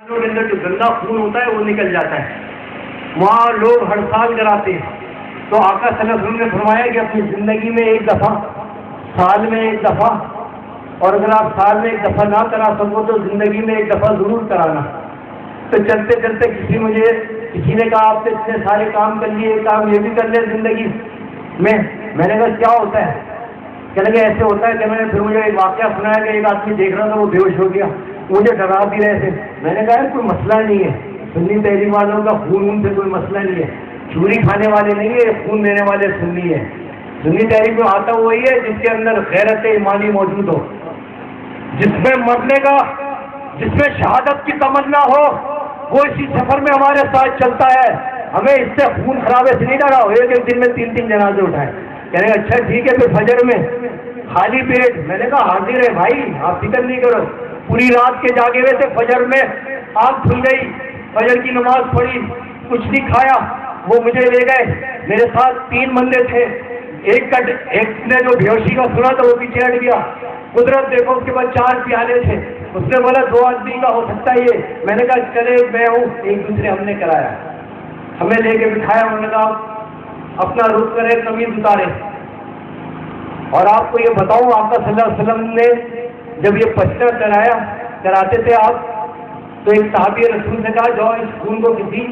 کے اندر جو گندا خون ہوتا ہے وہ نکل جاتا ہے. وہاں لوگ ہڑتال کراتے ہیں. تو آقا صلی اللہ علیہ وسلم نے فرمایا کہ اپنی زندگی میں ایک دفعہ، سال میں ایک دفعہ، اور اگر آپ سال میں ایک دفعہ نہ کرا سکو تو زندگی میں ایک دفعہ ضرور کرانا. تو چلتے چلتے کسی نے کہا آپ نے اتنے سارے کام کر لیے، ایک کام یہ بھی کر لیں زندگی میں. میں نے کہا کیا ہوتا ہے؟ کہنے لگے ایسے ہوتا ہے کہ میں نے پھر مجھے ایک واقعہ سنایا کہ ایک آدمی دیکھ رہا تھا، وہ بے ہوش ہو گیا، مجھے ڈرا بھی رہے تھے. میں نے کہا کوئی مسئلہ نہیں ہے، سنی تحریر والوں کا خون سے کوئی مسئلہ نہیں ہے، چوری کھانے والے نہیں ہے، خون دینے والے سنی ہے. سنی تحریر میں آتا وہی ہے جس کے اندر غیرت ایمانی موجود ہو، جس میں مرنے کا، جس میں شہادت کی تمنا ہو، وہ اسی سفر میں ہمارے ساتھ چلتا ہے. ہمیں اس سے خون خرابے سے نہیں ڈرا ہو ایک دن میں 3 جنازے اٹھائے. کہنے کا اچھا ٹھیک ہے پھر فجر میں خالی پیٹ. میں نے کہا حاضر ہے بھائی، آپ فکر نہیں کرو. پوری رات کے جاگے ہوئے تھے، فجر میں آنکھ کھل گئی، فجر کی نماز پڑھی، کچھ نہیں کھایا. وہ مجھے لے گئے، میرے ساتھ 3 بندے تھے. ایک نے جو بیہوشی کا سنا تھا وہ پیچھے ہٹ گیا. قدرت دیکھو اس کے بعد 4 پیالے تھے. اس نے بولا 2 آدمی کا ہو سکتا ہے یہ. میں نے کہا چلے میں ہوں. ایک دوسرے ہم نے کرایا، ہمیں لے کے بٹھایا. انہوں نے کہا اپنا رخ کرے، قمیض اتارے. اور آپ کو یہ بتاؤں، آپ کا صلی اللہ علیہ وسلم نے جب یہ پچنا کراتے تھے آپ، تو ایک صحابی رسول نے کہا جاؤ اس خون کو کسی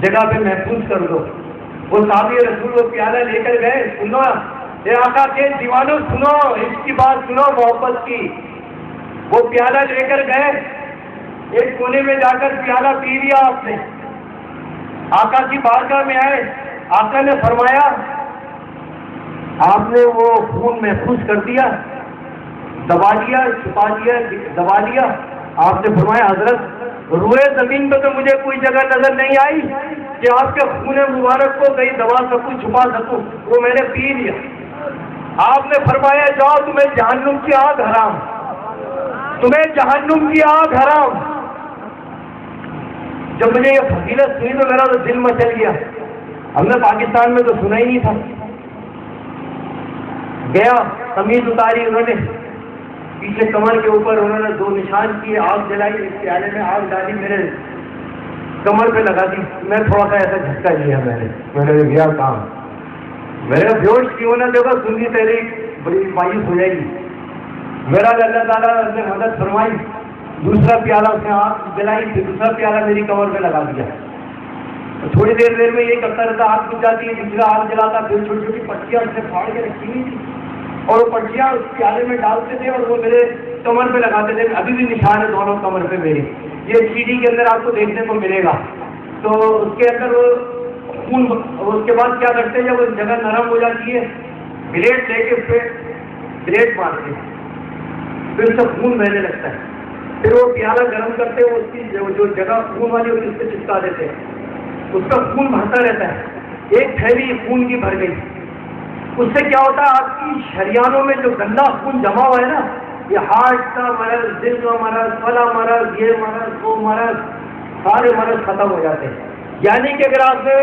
جگہ پہ محفوظ کر دو. وہ صحابی رسول وہ پیالہ لے کر گئے. سنو اے آقا کے دیوانوں، سنو اس کی بات سنو محبت کی. وہ پیالہ لے کر گئے، ایک کونے میں جا کر پیالہ پی لیا آپ نے. آقا کی بارگاہ میں آئے، آقا نے فرمایا آپ نے وہ خون محفوظ کر دیا، دبا لیا، چھپا دیا، دبا لیا. آپ نے فرمایا حضرت روئے زمین پہ تو مجھے کوئی جگہ نظر نہیں آئی کہ آپ کے خون مبارک کو کہیں دبا سکوں، چھپا سکوں. وہ میں نے پی لیا. آپ نے فرمایا جاؤ تمہیں جہنم کی آگ حرام، تمہیں جہنم کی آگ حرام. جب مجھے یہ فضیلت سنی تو میرا تو دل مچل گیا. ہم نے پاکستان میں تو سنا ہی نہیں تھا. گیا، قمیض اتاری انہوں نے، پیچھے کمر کے اوپر انہوں نے 2 نشان کیے، آگ جلائی، اس پیالے میں آگ ڈالی، میرے کمر پہ لگا دی. میں تھوڑا سا ایسا جھٹکا لیا، میں نے گیا کام. میرے بیوش کیوں نہ دیکھو سنی تحریک بڑی مایوس ہو جائے گی. میرا اللہ تعالیٰ نے مدد فرمائی. دوسرا پیالہ اس نے آگ جلائی، پھر دوسرا پیالہ میری کمر پہ لگا دیا. تھوڑی دیر میں یہ کرتا رہتا، آگ بجھ جاتی ہے، دوسرا آگ جلاتا. پھر چھوٹی چھوٹی پٹیاں اس نے پھاڑ کے رکھی ہوئی تھی اور وہ پٹیاں اس پیالے میں ڈالتے تھے اور وہ میرے کمر پہ لگاتے تھے. ابھی بھی نشان ہے دونوں کمر پہ میری. یہ سی ڈی کے اندر آپ کو دیکھنے کو ملے گا. تو اس کے اندر وہ خون، اس کے بعد کیا کرتے ہیں جب وہ جگہ نرم ہو جاتی ہے، بلیڈ لے کے اس پہ بلیڈ مارتے ہیں، پھر اس سے خون بہنے لگتا ہے. پھر وہ پیالہ گرم کرتے ہیں، اس کی جو جگہ خون والی ہوتی ہے اس پہ چپکا دیتے ہیں. اس کا خون بہتا رہتا ہے. ایک تھیلی خون کی بھر گئی. اس سے کیا ہوتا ہے، آپ کی شریانوں میں جو گندا خون جمع ہوا ہے نا، یہ ہارٹ کا مرض، دل کا مرض، فلاں مرض، یہ مرض، وہ مرض، سارے مرض ختم ہو جاتے ہیں. یعنی کہ اگر آپ نے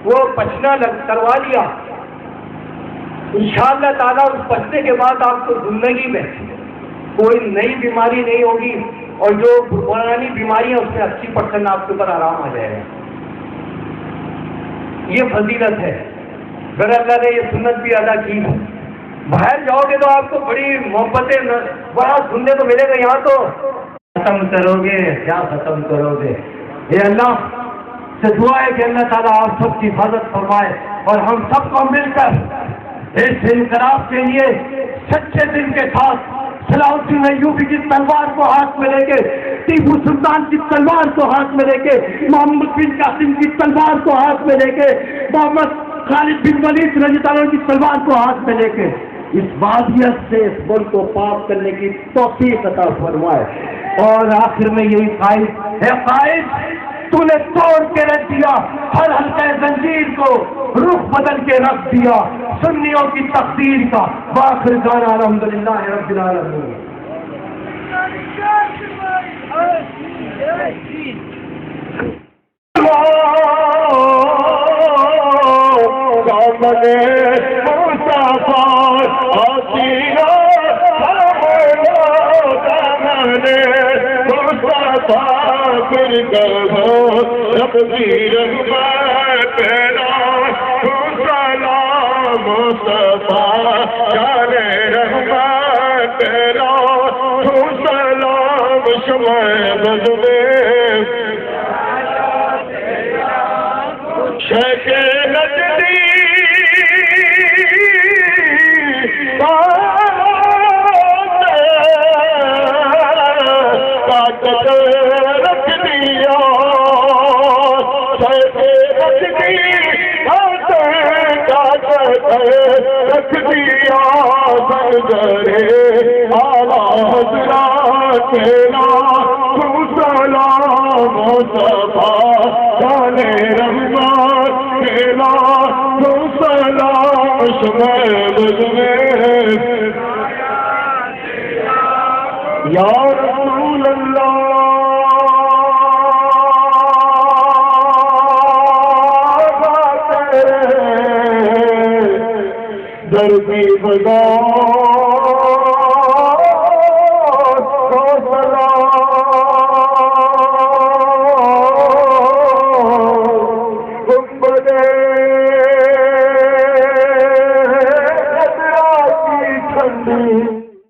وہ پچنا کروا لیا، انشاءاللہ تعالیٰ اس پچنے کے بعد آپ کو زندگی میں کوئی نئی بیماری نہیں ہوگی، اور جو پرانی بیماریاں اس میں 80% آپ کے اوپر آرام آ جائے گا. یہ فضیلت ہے. اگر اللہ نے یہ سنت بھی ادا کی، باہر جاؤ گے تو آپ کو بڑی محبتیں بڑا سننے کو ملے گا. یہاں تو ختم کرو گے، کیا ختم کرو گے. یہ اللہ سے دعا ہے کہ اللہ تعالیٰ آپ سب کی حفاظت فرمائے اور ہم سب کو مل کر اس انقلاب کے لیے سچے دل کے ساتھ صلاح الدین ایوبی کی تلوار کو ہاتھ میں لے کے، ٹیپو سلطان کی تلوار کو ہاتھ میں لے کے، محمد بن قاسم کی تلوار کو ہاتھ میں لے کے، محمد خالد بن ولید رضی اللہ عنہ کی تلوار کو ہاتھ میں لے کے اس وادیت سے اس ملک کو پاک کرنے کی توفیق عطا فرمائے. اور آخر میں یہی قائد ہے، قائد تو نے توڑ کے رکھ دیا ہر حلقہ زنجیر کو، رخ بدل کے رکھ دیا سنیوں کی تقدیر کا. وآخر دعوانا الحمدللہ رب العالمین. مصطفیٰ پھر کہو رب کی رحمت تیرا تو سلام مصطفیٰ جان رحمت تیرا تو سلام شمع بد میں شیخ نجدی رکھ دیا رکھ دیا سرگرے آلہ حضرات تیرا تو سلام مصطفیٰ جان رحمت تیرا تو سلام شمع بد میں یا رسول اللہ در کی بگا